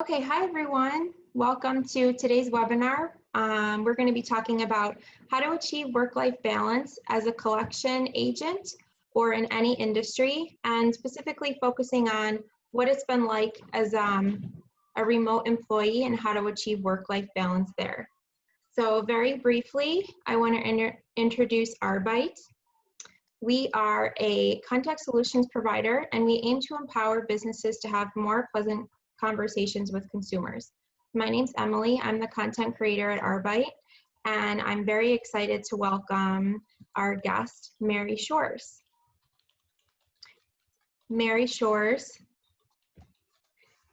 Okay, hi everyone. Welcome to today's webinar. We're going to be talking about how to achieve work-life balance as a collection agent or in any industry, and specifically focusing on what it's been like as a remote employee and how to achieve work-life balance there. So very briefly, I want to introduce Arbite. We are a contact solutions provider, and we aim to empower businesses to have more pleasant conversations with consumers. My name's Emily. I'm the content creator at Arbite, and I'm very excited to welcome our guest, Mary Shores. Mary Shores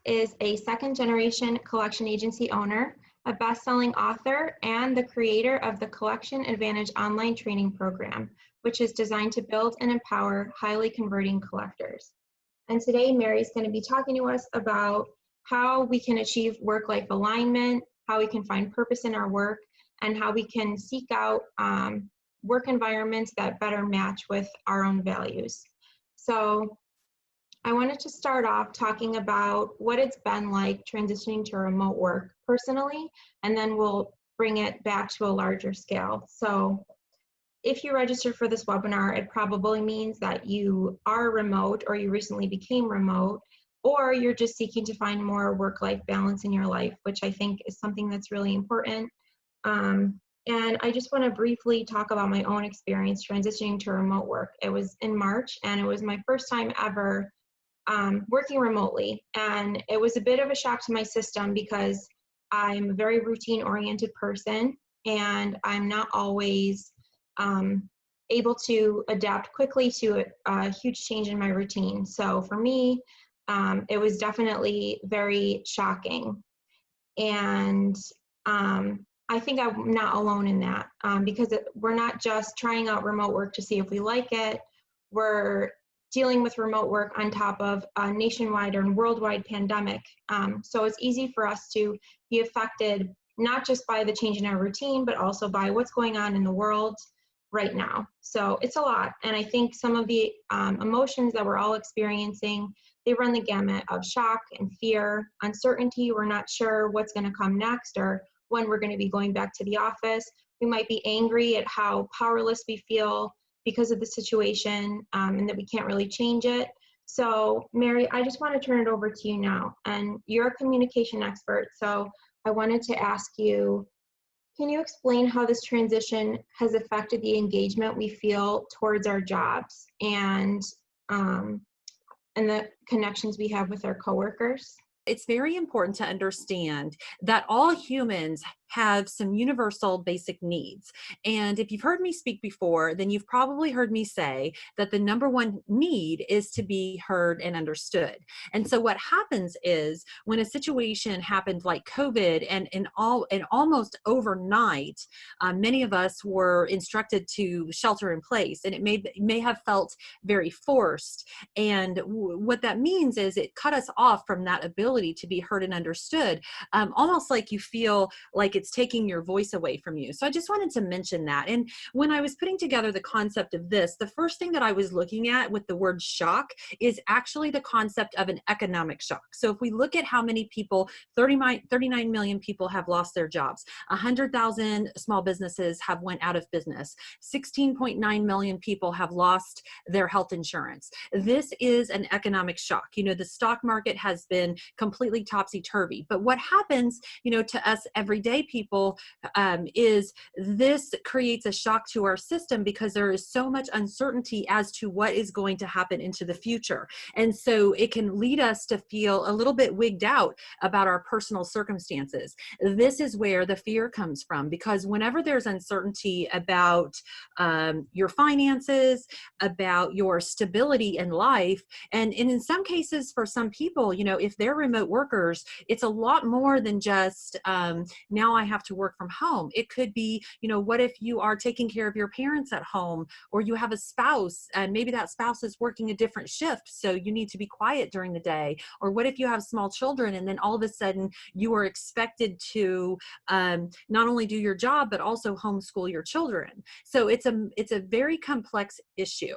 is a second-generation collection agency owner, a best-selling author, and the creator of the Collection Advantage online training program, which is designed to build and empower highly converting collectors. And today, Mary's going to be talking to us about how we can achieve work-life alignment, how we can find purpose in our work, and how we can seek out work environments that better match with our own values. So I wanted to start off talking about what it's been like transitioning to remote work personally, and then we'll bring it back to a larger scale. So if you register for this webinar, it probably means that you are remote or you recently became remote, or you're just seeking to find more work-life balance in your life, which I think is something that's really important. And I just want to briefly talk about my own experience transitioning to remote work. It was in March, and it was my first time ever working remotely. And it was a bit of a shock to my system because I'm a very routine-oriented person, and I'm not always able to adapt quickly to a huge change in my routine. So for me, it was definitely very shocking. And I think I'm not alone in that because we're not just trying out remote work to see if we like it. We're dealing with remote work on top of a nationwide or worldwide pandemic. So it's easy for us to be affected not just by the change in our routine, but also by what's going on in the world right now. So it's a lot. And I think some of the emotions that we're all experiencing, they run the gamut of shock and fear, uncertainty. We're not sure what's going to come next or when we're going to be going back to the office. We might be angry at how powerless we feel because of the situation and that we can't really change it. So Mary, I just want to turn it over to you now. And you're a communication expert. So I wanted to ask you, can you explain how this transition has affected the engagement we feel towards our jobs and the connections we have with our coworkers? It's very important to understand that all humans have some universal basic needs. And if you've heard me speak before, then you've probably heard me say that the number one need is to be heard and understood. And so what happens is when a situation happened like COVID and almost overnight, many of us were instructed to shelter in place, and it may have felt very forced. And what that means is it cut us off from that ability to be heard and understood, almost like you feel like it's taking your voice away from you. So I just wanted to mention that. And when I was putting together the concept of this, the first thing that I was looking at with the word shock is actually the concept of an economic shock. So if we look at how many people, 39 million people have lost their jobs, 100,000 small businesses have went out of business, 16.9 million people have lost their health insurance. This is an economic shock. You know, the stock market has been completely topsy-turvy. But what happens, to us everyday people is this creates a shock to our system because there is so much uncertainty as to what is going to happen into the future. And so it can lead us to feel a little bit wigged out about our personal circumstances. This is where the fear comes from, because whenever there's uncertainty about your finances, about your stability in life, and in some cases for some people, if they're remote workers, it's a lot more than just now I have to work from home. It could be, what if you are taking care of your parents at home, or you have a spouse and maybe that spouse is working a different shift, so you need to be quiet during the day? Or what if you have small children and then all of a sudden you are expected to not only do your job, but also homeschool your children? So it's a very complex issue.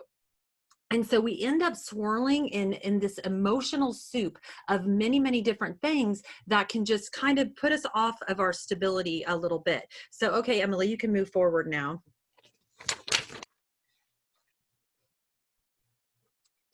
And so we end up swirling in this emotional soup of many, many different things that can just kind of put us off of our stability a little bit. So, okay, Emily, you can move forward now.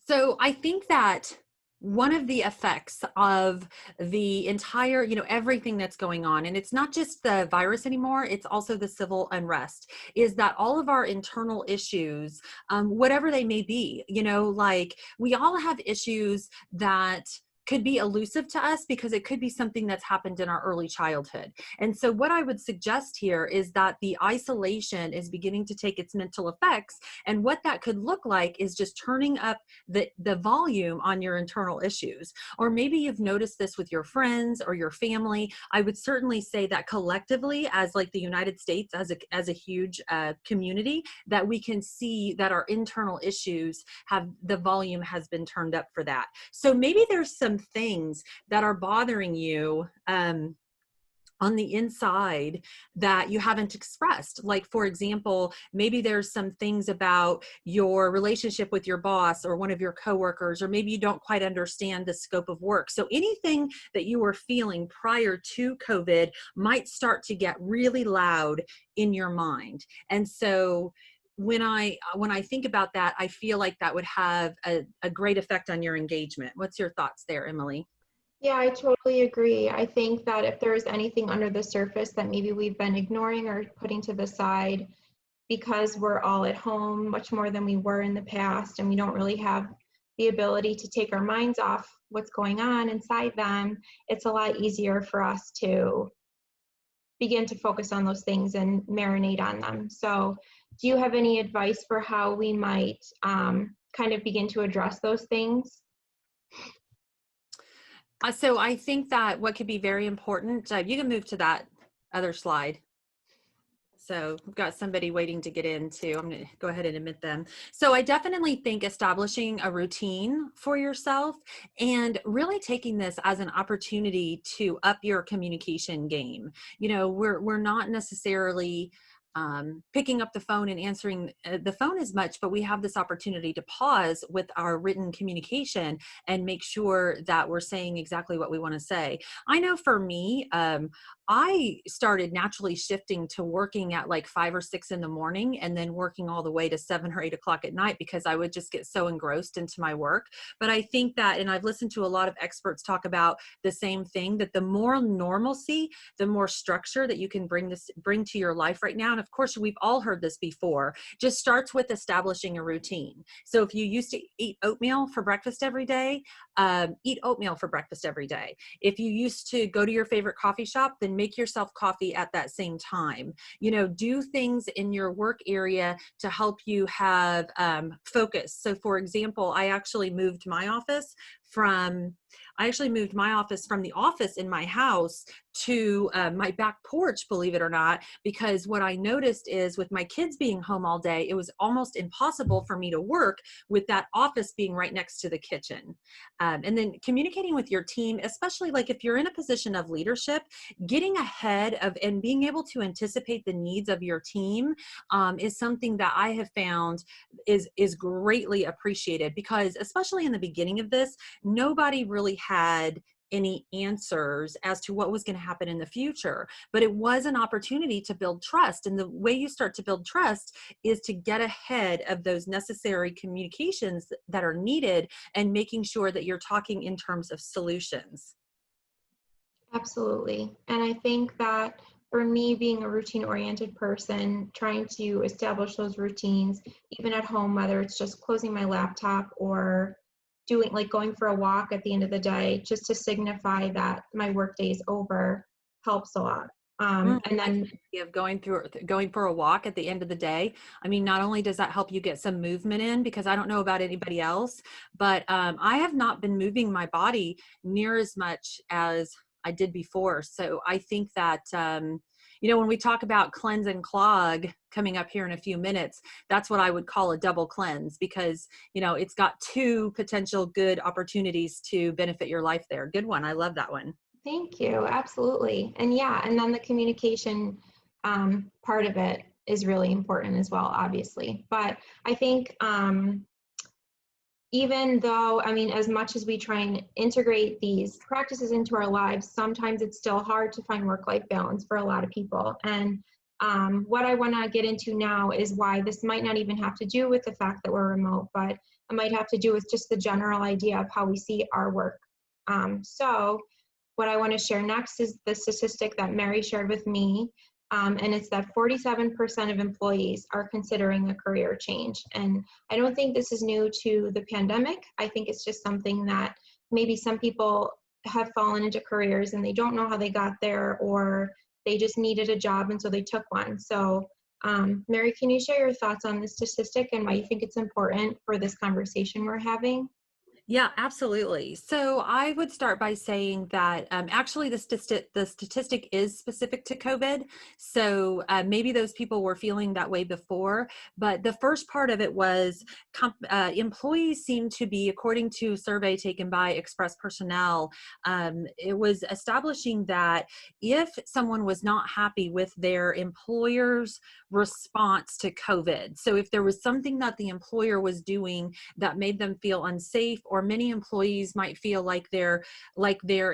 So I think that one of the effects of the entire, everything that's going on, and it's not just the virus anymore, it's also the civil unrest, is that all of our internal issues, whatever they may be, like we all have issues that could be elusive to us because it could be something that's happened in our early childhood. And so what I would suggest here is that the isolation is beginning to take its mental effects. And what that could look like is just turning up the volume on your internal issues. Or maybe you've noticed this with your friends or your family. I would certainly say that collectively, as like the United States, as a huge community, that we can see that our internal issues have, the volume has been turned up for that. So maybe there's some things that are bothering you on the inside that you haven't expressed. Like, for example, maybe there's some things about your relationship with your boss or one of your coworkers, or maybe you don't quite understand the scope of work. So anything that you were feeling prior to COVID might start to get really loud in your mind. And so when I think about that, I feel like that would have a great effect on your engagement. What's your thoughts there, Emily? Yeah, I totally agree. I think that if there is anything under the surface that maybe we've been ignoring or putting to the side because we're all at home much more than we were in the past, and we don't really have the ability to take our minds off what's going on inside them, it's a lot easier for us to begin to focus on those things and marinate on them. So do you have any advice for how we might kind of begin to address those things? So I think that what could be very important, you can move to that other slide. So we've got somebody waiting to get in too. I'm going to go ahead and admit them. So I definitely think establishing a routine for yourself and really taking this as an opportunity to up your communication game. We're not necessarily picking up the phone and answering the phone as much, but we have this opportunity to pause with our written communication and make sure that we're saying exactly what we want to say. I know for me, I started naturally shifting to working at like 5 or 6 in the morning and then working all the way to 7 or 8 o'clock at night because I would just get so engrossed into my work. But I think that, and I've listened to a lot of experts talk about the same thing, that the more normalcy, the more structure that you can bring to your life right now. And of course, we've all heard this before, just starts with establishing a routine. So if you used to eat oatmeal for breakfast every day, eat oatmeal for breakfast every day. If you used to go to your favorite coffee shop, then make yourself coffee at that same time. Do things in your work area to help you have focus. So for example, I actually moved my office from the office in my house to my back porch, believe it or not, because what I noticed is with my kids being home all day, it was almost impossible for me to work with that office being right next to the kitchen. And then communicating with your team, especially like if you're in a position of leadership, getting ahead of and being able to anticipate the needs of your team is something that I have found is greatly appreciated, because especially in the beginning of this, nobody really had any answers as to what was going to happen in the future, but it was an opportunity to build trust. And the way you start to build trust is to get ahead of those necessary communications that are needed and making sure that you're talking in terms of solutions. Absolutely. And I think that for me, being a routine-oriented person, trying to establish those routines, even at home, whether it's just closing my laptop or going for a walk at the end of the day, just to signify that my workday is over, helps a lot. And then Of going for a walk at the end of the day. I mean, not only does that help you get some movement in, because I don't know about anybody else, but I have not been moving my body near as much as I did before. So I think that, when we talk about cleanse and clog coming up here in a few minutes, that's what I would call a double cleanse, because, it's got two potential good opportunities to benefit your life there. Good one. I love that one. thank you. Absolutely. And yeah, and then the communication part of it is really important as well, obviously. But I think even though, I mean, as much as we try and integrate these practices into our lives, sometimes it's still hard to find work-life balance for a lot of people. And what I want to get into now is why this might not even have to do with the fact that we're remote, but it might have to do with just the general idea of how we see our work. So what I want to share next is the statistic that Mary shared with me, and it's that 47% of employees are considering a career change. And I don't think this is new to the pandemic. I think it's just something that maybe some people have fallen into careers and they don't know how they got there, or they just needed a job and so they took one. So Mary, can you share your thoughts on this statistic and why you think it's important for this conversation we're having? Yeah, absolutely. So I would start by saying that actually the statistic is specific to COVID. So maybe those people were feeling that way before, but the first part of it was employees seem to be, according to a survey taken by Express Personnel, it was establishing that if someone was not happy with their employer's response to COVID, so if there was something that the employer was doing that made them feel unsafe, or many employees might feel like their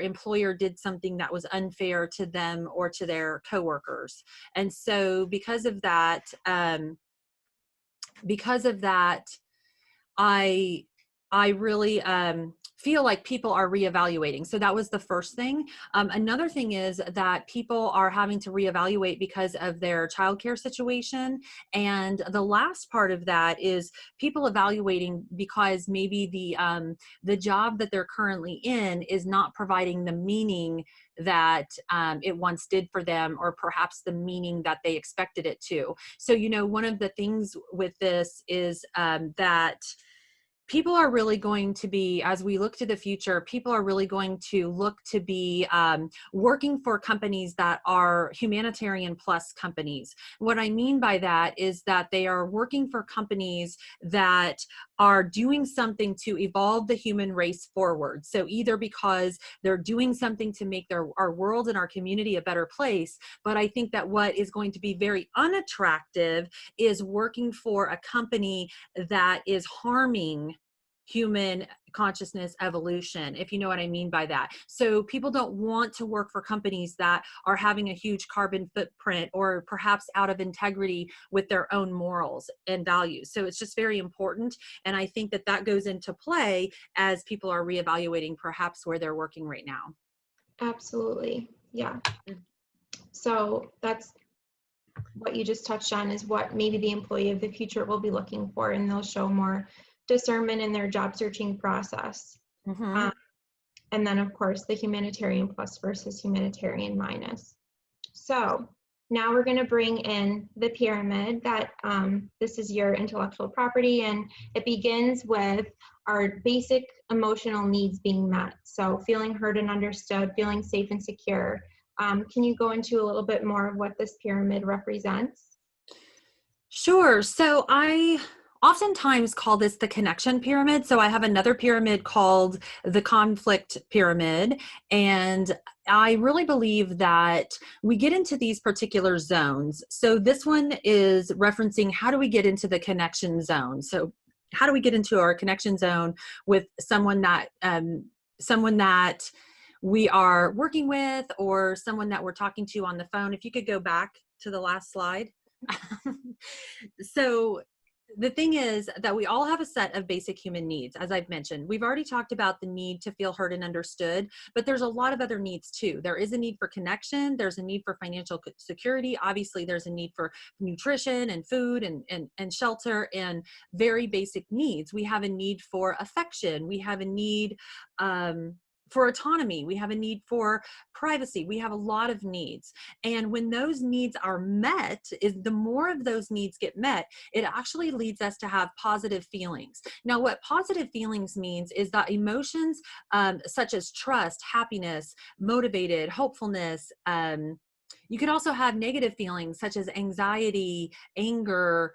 employer did something that was unfair to them or to their coworkers. And so because of that, I really feel like people are reevaluating. So that was the first thing. Another thing is that people are having to reevaluate because of their childcare situation. And the last part of that is people evaluating because maybe the job that they're currently in is not providing the meaning that it once did for them, or perhaps the meaning that they expected it to. So, one of the things with this is that people are really going to be, as we look to the future, people are really going to look to be working for companies that are humanitarian plus companies. What I mean by that is that they are working for companies that are doing something to evolve the human race forward. So either because they're doing something to make our world and our community a better place, but I think that what is going to be very unattractive is working for a company that is harming human consciousness evolution, if you know what I mean by that. So people don't want to work for companies that are having a huge carbon footprint, or perhaps out of integrity with their own morals and values. So it's just very important. And I think that that goes into play as people are reevaluating perhaps where they're working right now. Absolutely. Yeah. So that's what you just touched on, is what maybe the employee of the future will be looking for, and they'll show more discernment in their job searching process. Mm-hmm. And then of course the humanitarian plus versus humanitarian minus. So now we're going to bring in the pyramid that this is your intellectual property, and it begins with our basic emotional needs being met. So feeling heard and understood, feeling safe and secure. Can you go into a little bit more of what this pyramid represents? Sure. So I oftentimes call this the connection pyramid. So I have another pyramid called the conflict pyramid. And I really believe that we get into these particular zones. So this one is referencing how do we get into the connection zone? So how do we get into our connection zone with someone that we are working with, or someone that we're talking to on the phone? If you could go back to the last slide. So the thing is that we all have a set of basic human needs. As I've mentioned, we've already talked about the need to feel heard and understood, but there's a lot of other needs too. There is a need for connection. There's a need for financial security. Obviously, there's a need for nutrition and food and shelter and very basic needs. We have a need for affection. We have a need for autonomy. We have a need for privacy. We have a lot of needs. And when those needs are met, is the more of those needs get met, it actually leads us to have positive feelings. Now, what positive feelings means is that emotions such as trust, happiness, motivated, hopefulness, You could also have negative feelings such as anxiety, anger,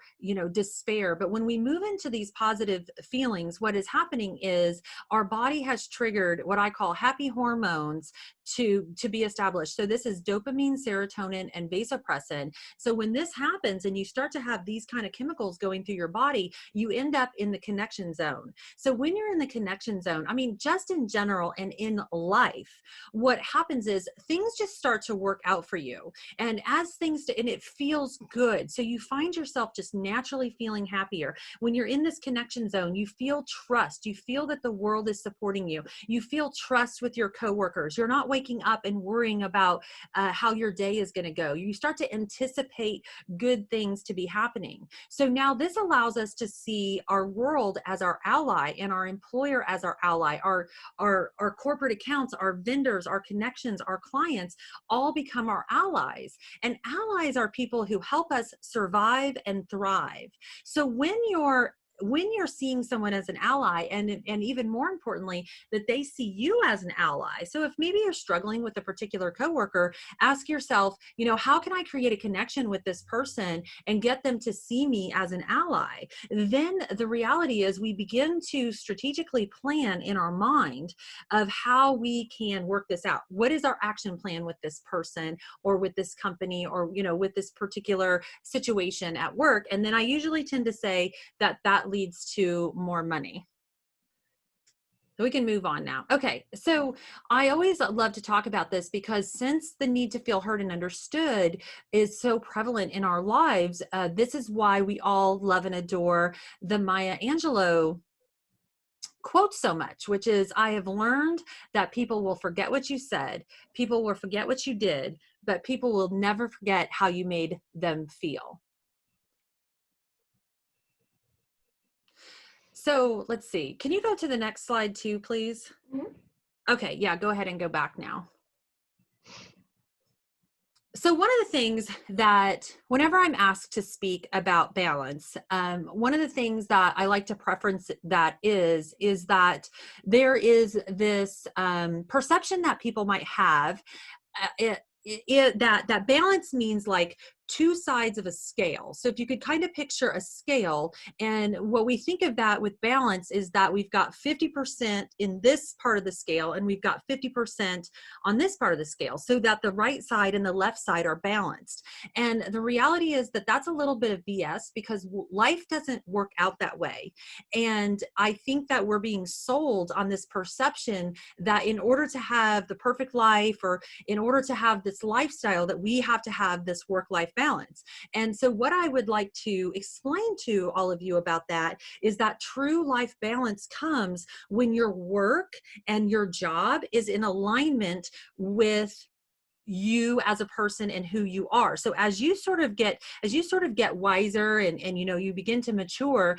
despair. But when we move into these positive feelings, what is happening is our body has triggered what I call happy hormones to be established. So this is dopamine, serotonin, and vasopressin. So when this happens and you start to have these kind of chemicals going through your body, you end up in the connection zone. So when you're in the connection zone, I mean, just in general and in life, what happens is things just start to work out for you. And and it feels good. So you find yourself just naturally feeling happier. When you're in this connection zone, you feel trust. You feel that the world is supporting you. You feel trust with your coworkers. You're not waking up and worrying about how your day is going to go. You start to anticipate good things to be happening. So now this allows us to see our world as our ally and our employer as our ally, our corporate accounts, our vendors, our connections, our clients all become our allies. And allies are people who help us survive and thrive. So when you're seeing someone as an ally, and even more importantly, that they see you as an ally. So if maybe you're struggling with a particular coworker, ask yourself, how can I create a connection with this person and get them to see me as an ally? Then the reality is we begin to strategically plan in our mind of how we can work this out. What is our action plan with this person or with this company or, with this particular situation at work? And then I usually tend to say that leads to more money. So we can move on now. Okay, so I always love to talk about this because since the need to feel heard and understood is so prevalent in our lives, this is why we all love and adore the Maya Angelou quote so much, which is, I have learned that people will forget what you said, people will forget what you did, but people will never forget how you made them feel. So let's see. Can you go to the next slide too, please? Mm-hmm. Okay, yeah, go ahead and go back now. So one of the things that whenever I'm asked to speak about balance, one of the things that I like to preference that is that there is this perception that people might have that balance means like two sides of a scale. So if you could kind of picture a scale, and what we think of that with balance is that we've got 50% in this part of the scale and we've got 50% on this part of the scale, so that the right side and the left side are balanced. And the reality is that that's a little bit of BS because life doesn't work out that way. And I think that we're being sold on this perception that in order to have the perfect life or in order to have this lifestyle that we have to have this work-life balance. And so what I would like to explain to all of you about that is that true life balance comes when your work and your job is in alignment with you as a person and who you are. So as you sort of get wiser and you begin to mature,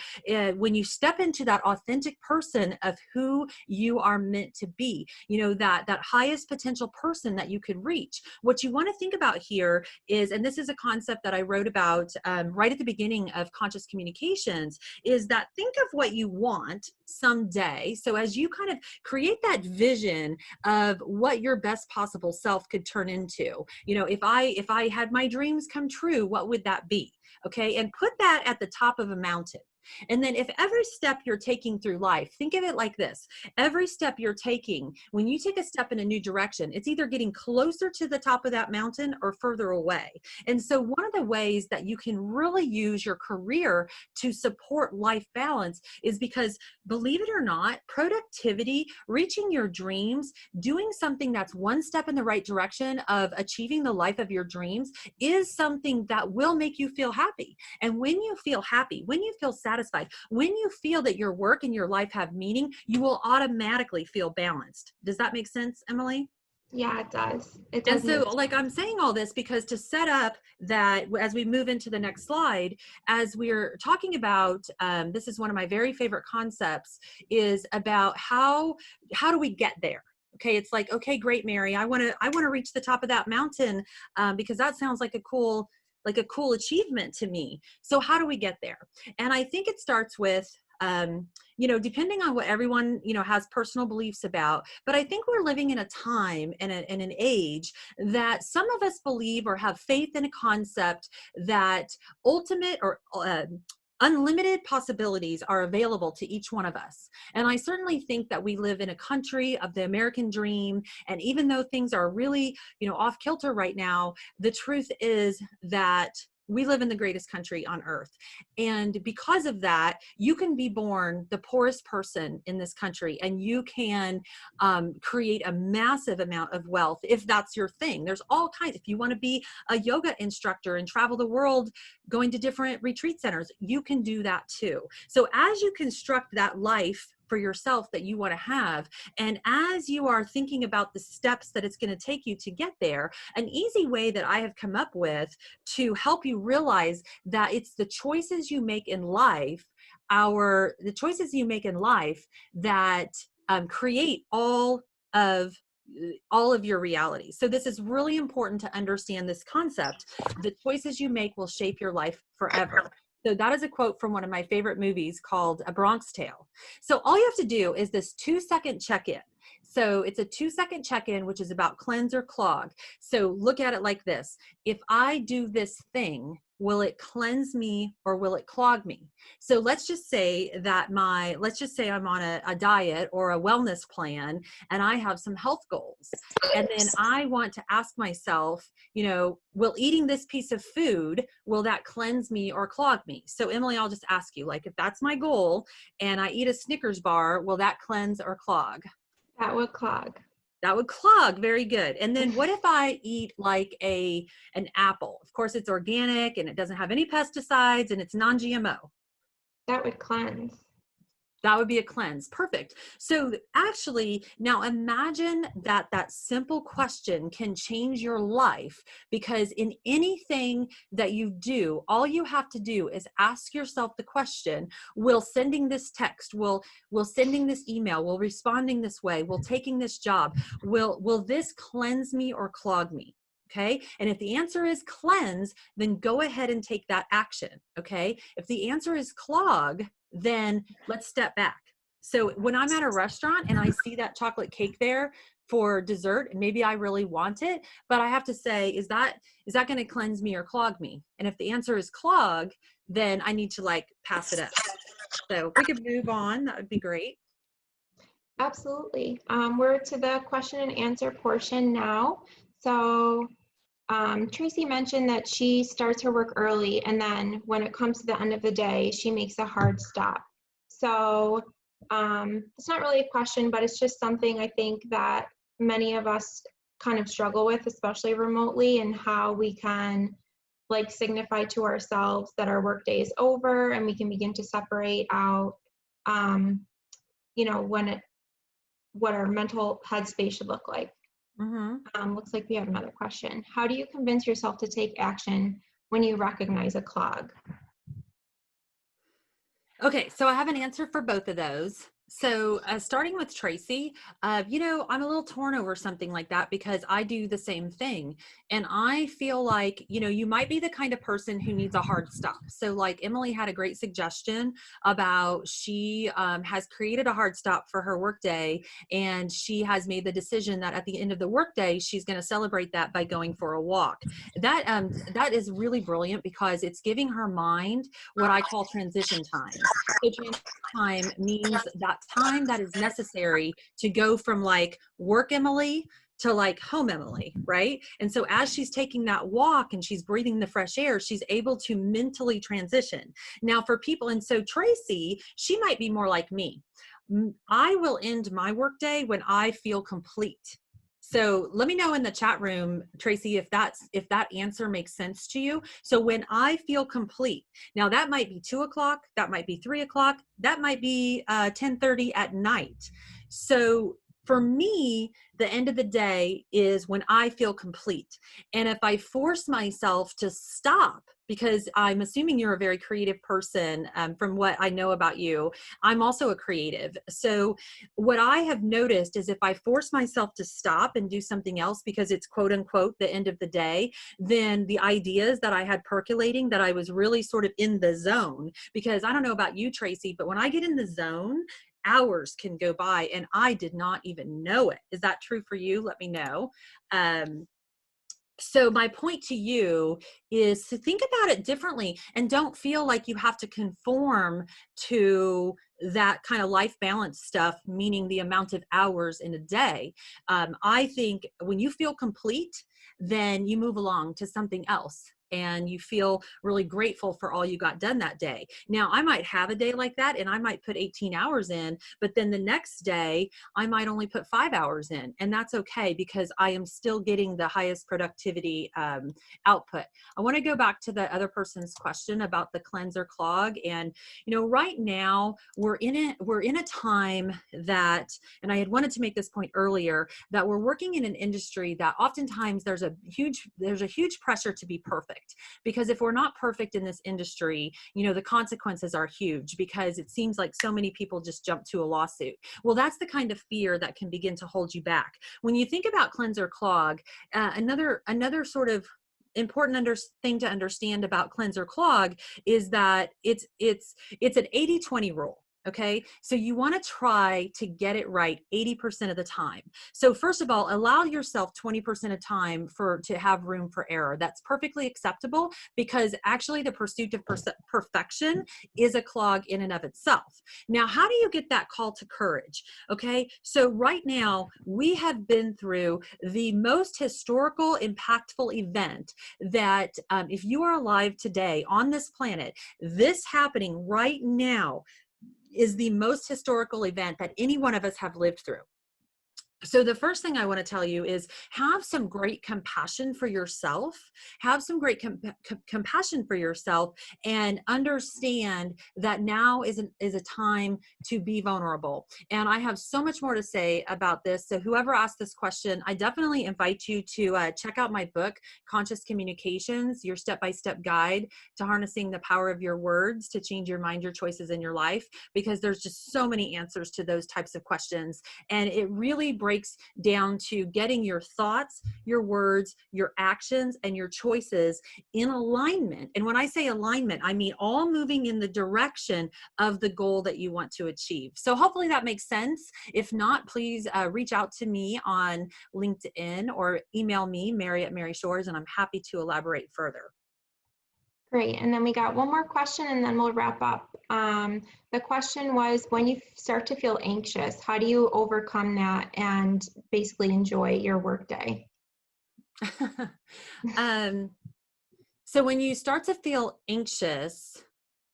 when you step into that authentic person of who you are meant to be, that highest potential person that you could reach. What you want to think about here is, and this is a concept that I wrote about right at the beginning of Conscious Communications, is that think of what you want someday. So as you kind of create that vision of what your best possible self could turn into, if I had my dreams come true, what would that be? Okay, and put that at the top of a mountain. And then if every step you're taking through life, think of it like this. Every step you're taking, when you take a step in a new direction, it's either getting closer to the top of that mountain or further away. And so one of the ways that you can really use your career to support life balance is because, believe it or not, productivity, reaching your dreams, doing something that's one step in the right direction of achieving the life of your dreams is something that will make you feel happy. And when you feel happy, when you feel satisfied, when you feel that your work and your life have meaning, you will automatically feel balanced. Does that make sense, Emily? Yeah, it does. It And does. so I'm saying all this because to set up that as we move into the next slide, as we're talking about, this is one of my very favorite concepts, is about how do we get there? Okay, it's like, okay, great, Mary, I want to reach the top of that mountain because that sounds like a cool achievement to me. So how do we get there? And I think it starts with depending on what everyone, has personal beliefs about. But I think we're living in a time and an age that some of us believe or have faith in a concept that ultimate or unlimited possibilities are available to each one of us. And I certainly think that we live in a country of the American dream. And even though things are really, off kilter right now, the truth is that we live in the greatest country on earth. And because of that, you can be born the poorest person in this country and you can create a massive amount of wealth if that's your thing. There's all kinds. If you want to be a yoga instructor and travel the world going to different retreat centers, you can do that too. So as you construct that life for yourself that you want to have, and as you are thinking about the steps that it's going to take you to get there, an easy way that I have come up with to help you realize that it's the choices you make in life, that create all of your reality. So this is really important to understand this concept. The choices you make will shape your life forever. So that is a quote from one of my favorite movies called A Bronx Tale. So all you have to do is this 2-second check-in. So it's a 2-second check-in, which is about cleanse or clog. So look at it like this. If I do this thing, will it cleanse me or will it clog me? So let's just say I'm on a diet or a wellness plan and I have some health goals. And then I want to ask myself, will eating this piece of food, will that cleanse me or clog me? So Emily, I'll just ask you, if that's my goal and I eat a Snickers bar, will that cleanse or clog? That would clog. That would clog. Very good. And then what if I eat an apple? Of course, it's organic and it doesn't have any pesticides and it's non-GMO. That would cleanse. That would be a cleanse. Perfect. So actually, now imagine that simple question can change your life, because in anything that you do, all you have to do is ask yourself the question, will sending this text, will sending this email, will responding this way, will taking this job, will this cleanse me or clog me? Okay. And if the answer is cleanse, then go ahead and take that action. Okay. If the answer is clog, then let's step back. So when I'm at a restaurant and I see that chocolate cake there for dessert, and maybe I really want it, but I have to say, is that going to cleanse me or clog me? And if the answer is clog, then I need to pass it up. So if we could move on, that would be great. Absolutely. We're to the question and answer portion now. So Tracy mentioned that she starts her work early, and then when it comes to the end of the day, she makes a hard stop. So it's not really a question, but it's just something I think that many of us kind of struggle with, especially remotely, and how we can signify to ourselves that our work day is over, and we can begin to separate out, what our mental headspace should look like. Mm-hmm. Looks like we have another question. How do you convince yourself to take action when you recognize a clog? Okay, so I have an answer for both of those. So starting with Tracy, I'm a little torn over something like that because I do the same thing. And I feel like, you might be the kind of person who needs a hard stop. So Emily had a great suggestion about she has created a hard stop for her workday, and she has made the decision that at the end of the workday, she's going to celebrate that by going for a walk. That is really brilliant because it's giving her mind what I call transition time. So transition time means that time that is necessary to go from work Emily to home Emily, right? And so as she's taking that walk and she's breathing the fresh air, she's able to mentally transition. Now for people, and so Tracy, she might be more like me. I will end my workday when I feel complete. So let me know in the chat room, Tracy, if that answer makes sense to you. So when I feel complete, now that might be 2 o'clock, that might be 3 o'clock, that might be 10:30 at night. So For me, the end of the day is when I feel complete. And if I force myself to stop, because I'm assuming you're a very creative person, from what I know about you, I'm also a creative. So what I have noticed is if I force myself to stop and do something else because it's quote unquote the end of the day, then the ideas that I had percolating, that I was really sort of in the zone, because I don't know about you, Tracy, but when I get in the zone, hours can go by and I did not even know it. Is that true for you? Let me know. So my point to you is to think about it differently and don't feel like you have to conform to that kind of life balance stuff, meaning the amount of hours in a day. I think when you feel complete, then you move along to something else and you feel really grateful for all you got done that day. Now, I might have a day like that and I might put 18 hours in, but then the next day I might only put 5 hours in, and that's okay because I am still getting the highest productivity output. I want to go back to the other person's question about the cleanser clog. And, right now we're in a time that, and I had wanted to make this point earlier, that we're working in an industry that oftentimes there's a huge pressure to be perfect. Because if we're not perfect in this industry, the consequences are huge because it seems like so many people just jump to a lawsuit. Well, that's the kind of fear that can begin to hold you back. When you think about cleanser clog, another sort of important thing to understand about cleanser clog is that it's an 80-20 rule. Okay, so you want to try to get it right 80% of the time. So first of all, allow yourself 20% of time to have room for error. That's perfectly acceptable because actually the pursuit of perfection is a clog in and of itself. Now, how do you get that call to courage? Okay, so right now we have been through the most historical, impactful event that if you are alive today on this planet, this happening right now is the most historical event that any one of us have lived through. So the first thing I want to tell you is have some great compassion for yourself. Have some great compassion for yourself and understand that now is a time to be vulnerable. And I have so much more to say about this. So whoever asked this question, I definitely invite you to check out my book, Conscious Communications, your step-by-step guide to harnessing the power of your words to change your mind, your choices in your life, because there's just so many answers to those types of questions. And it really breaks down to getting your thoughts, your words, your actions, and your choices in alignment. And when I say alignment, I mean all moving in the direction of the goal that you want to achieve. So hopefully that makes sense. If not, please reach out to me on LinkedIn or email me, Mary@Mary Shores, and I'm happy to elaborate further. Great. And then we got one more question and then we'll wrap up. The question was, when you start to feel anxious, how do you overcome that and basically enjoy your workday? So when you start to feel anxious,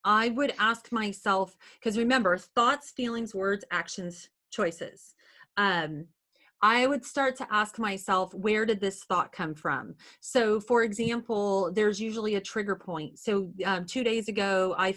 I would ask myself, because remember, thoughts, feelings, words, actions, choices. I would start to ask myself, where did this thought come from? So for example, there's usually a trigger point. So 2 days ago, I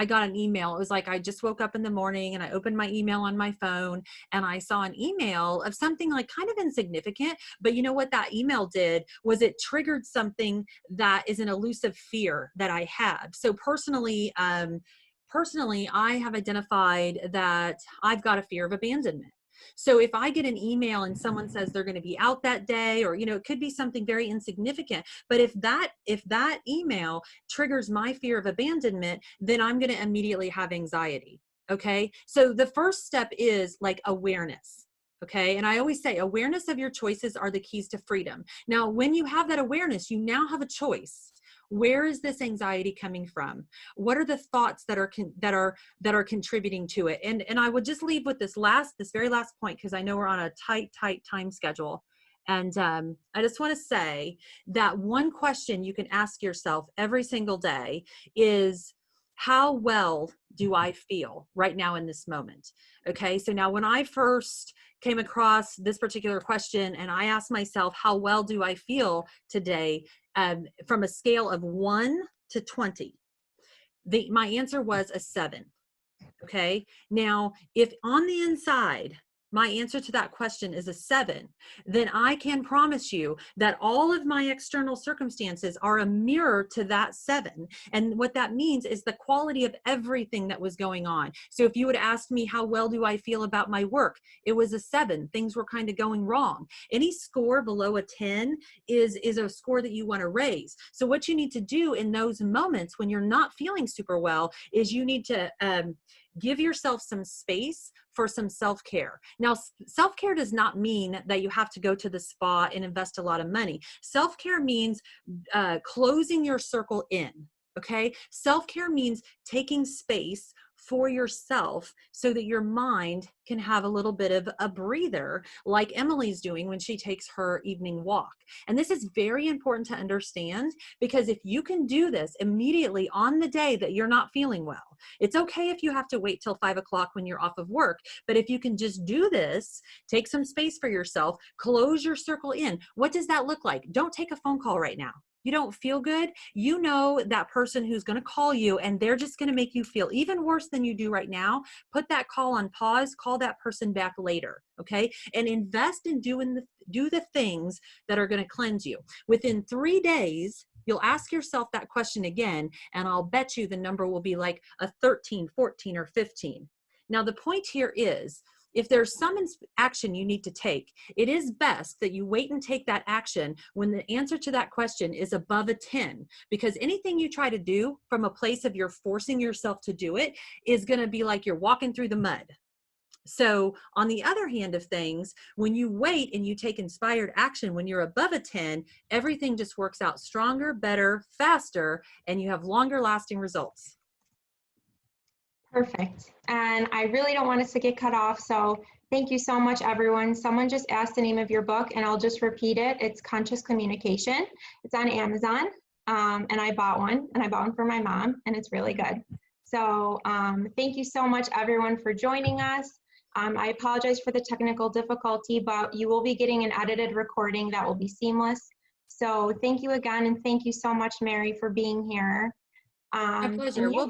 got an email. It was like, I just woke up in the morning and I opened my email on my phone and I saw an email of something like kind of insignificant, but you know what that email did was it triggered something that is an elusive fear that I have. So personally, I have identified that I've got a fear of abandonment. So if I get an email and someone says they're going to be out that day, or, it could be something very insignificant, but if that email triggers my fear of abandonment, then I'm going to immediately have anxiety. Okay. So the first step is like awareness. Okay. And I always say awareness of your choices are the keys to freedom. Now, when you have that awareness, you now have a choice. Where is this anxiety coming from? What are the thoughts that are contributing to it? And I would just leave with this very last point, because I know we're on a tight time schedule. And I just want to say that one question you can ask yourself every single day is, how well do I feel right now in this moment? Okay, so now when I first came across this particular question and I asked myself, how well do I feel today, from a scale of 1 to 20, my answer was a 7. Okay, now if on the inside my answer to that question is a 7, then I can promise you that all of my external circumstances are a mirror to that 7. And what that means is the quality of everything that was going on. So if you would ask me, how well do I feel about my work? It was a 7. Things were kind of going wrong. Any score below a 10 is a score that you want to raise. So what you need to do in those moments when you're not feeling super well is you need to give yourself some space for some self-care. Now, self-care does not mean that you have to go to the spa and invest a lot of money. Self-care means closing your circle in, okay? Self-care means taking space for yourself so that your mind can have a little bit of a breather, like Emily's doing when she takes her evening walk. And this is very important to understand, because if you can do this immediately on the day that you're not feeling well, it's okay if you have to wait till 5 o'clock when you're off of work, but if you can just do this, take some space for yourself, close your circle in. What does that look like? Don't take a phone call right now. You don't feel good, you know that person who's going to call you and they're just going to make you feel even worse than you do right now. Put that call on pause, call that person back later, okay? And invest in do the things that are going to cleanse you. Within 3 days, you'll ask yourself that question again, and I'll bet you the number will be like a 13, 14, or 15. Now, the point here is, if there's some action you need to take, it is best that you wait and take that action when the answer to that question is above a 10, because anything you try to do from a place of you're forcing yourself to do it is going to be like you're walking through the mud. So on the other hand of things, when you wait and you take inspired action, when you're above a 10, everything just works out stronger, better, faster, and you have longer lasting results. Perfect. And I really don't want us to get cut off, so thank you so much, everyone. Someone just asked the name of your book, and I'll just repeat it. It's Conscious Communication. It's on Amazon, and I bought one, for my mom, and it's really good. So thank you so much, everyone, for joining us. I apologize for the technical difficulty, but you will be getting an edited recording that will be seamless. So thank you again, and thank you so much, Mary, for being here. My pleasure. Yeah.